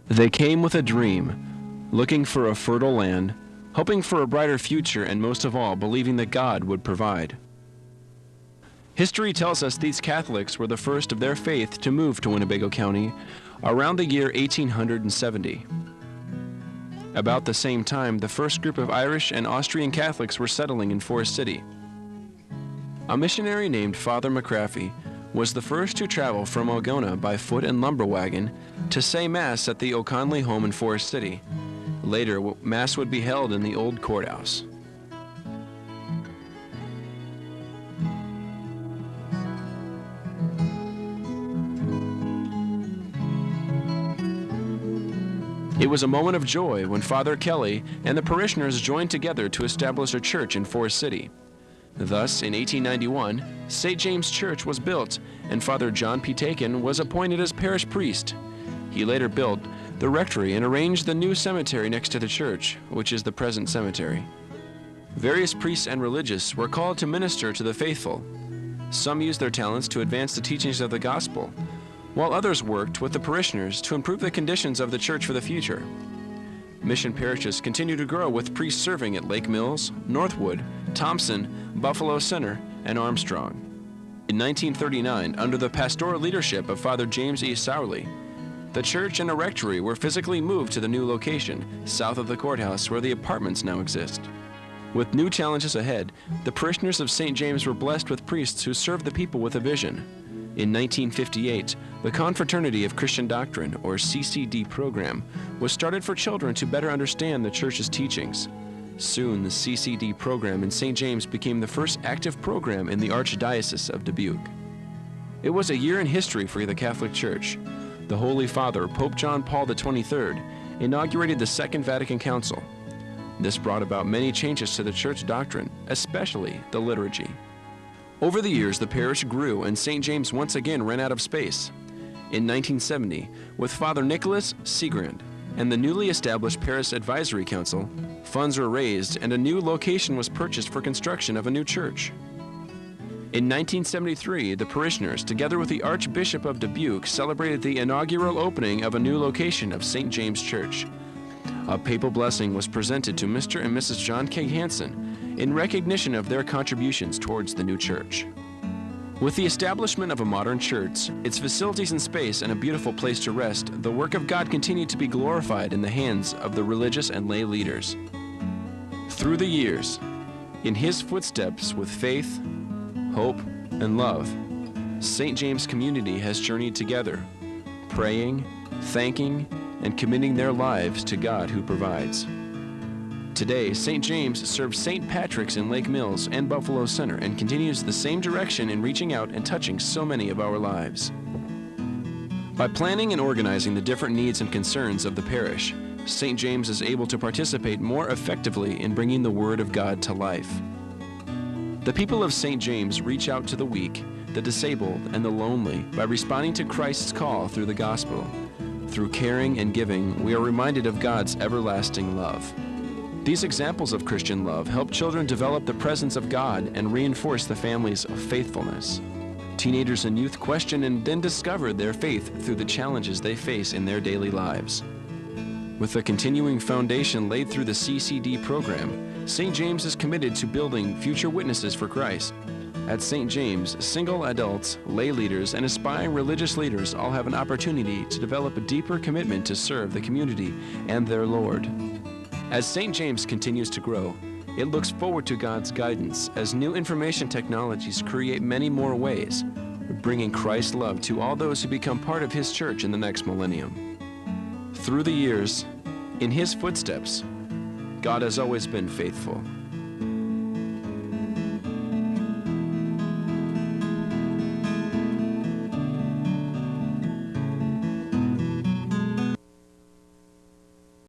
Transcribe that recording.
They came with a dream, looking for a fertile land, hoping for a brighter future, and most of all, believing that God would provide. History tells us these Catholics were the first of their faith to move to Winnebago County around the year 1870. About the same time, the first group of Irish and Austrian Catholics were settling in Forest City. A missionary named Father McCraffy was the first to travel from Algona by foot and lumber wagon to say Mass at the O'Conley home in Forest City. Later, Mass would be held in the old courthouse. It was a moment of joy when Father Kelly and the parishioners joined together to establish a church in Forest City. Thus, in 1891, St. James Church was built, and Father John P. Taken was appointed as parish priest. He later built the rectory and arranged the new cemetery next to the church, which is the present cemetery. Various priests and religious were called to minister to the faithful. Some used their talents to advance the teachings of the gospel, while others worked with the parishioners to improve the conditions of the church for the future. Mission parishes continue to grow, with priests serving at Lake Mills, Northwood, Thompson, Buffalo Center, and Armstrong. In 1939, under the pastoral leadership of Father James E. Sowerly, the church and a rectory were physically moved to the new location, south of the courthouse, where the apartments now exist. With new challenges ahead, the parishioners of St. James were blessed with priests who served the people with a vision. In 1958, the Confraternity of Christian Doctrine, or CCD program, was started for children to better understand the church's teachings. Soon, the CCD program in St. James became the first active program in the Archdiocese of Dubuque. It was a year in history for the Catholic Church. The Holy Father, Pope John Paul XXIII, inaugurated the Second Vatican Council. This brought about many changes to the church doctrine, especially the liturgy. Over the years, the parish grew, and St. James once again ran out of space. In 1970, with Father Nicholas Seagrand and the newly established Parish Advisory Council, funds were raised and a new location was purchased for construction of a new church. In 1973, the parishioners, together with the Archbishop of Dubuque, celebrated the inaugural opening of a new location of St. James Church. A papal blessing was presented to Mr. and Mrs. John K. Hansen in recognition of their contributions towards the new church. With the establishment of a modern church, its facilities and space, and a beautiful place to rest, the work of God continued to be glorified in the hands of the religious and lay leaders. Through the years, in His footsteps with faith, hope, and love, St. James community has journeyed together, praying, thanking, and committing their lives to God who provides. Today, St. James serves St. Patrick's in Lake Mills and Buffalo Center and continues the same direction in reaching out and touching so many of our lives. By planning and organizing the different needs and concerns of the parish, St. James is able to participate more effectively in bringing the Word of God to life. The people of St. James reach out to the weak, the disabled, and the lonely by responding to Christ's call through the gospel. Through caring and giving, we are reminded of God's everlasting love. These examples of Christian love help children develop the presence of God and reinforce the family's faithfulness. Teenagers and youth question and then discover their faith through the challenges they face in their daily lives. With the continuing foundation laid through the CCD program, St. James is committed to building future witnesses for Christ. At St. James, single adults, lay leaders, and aspiring religious leaders all have an opportunity to develop a deeper commitment to serve the community and their Lord. As St. James continues to grow, it looks forward to God's guidance as new information technologies create many more ways, bringing Christ's love to all those who become part of His church in the next millennium. Through the years, in His footsteps, God has always been faithful.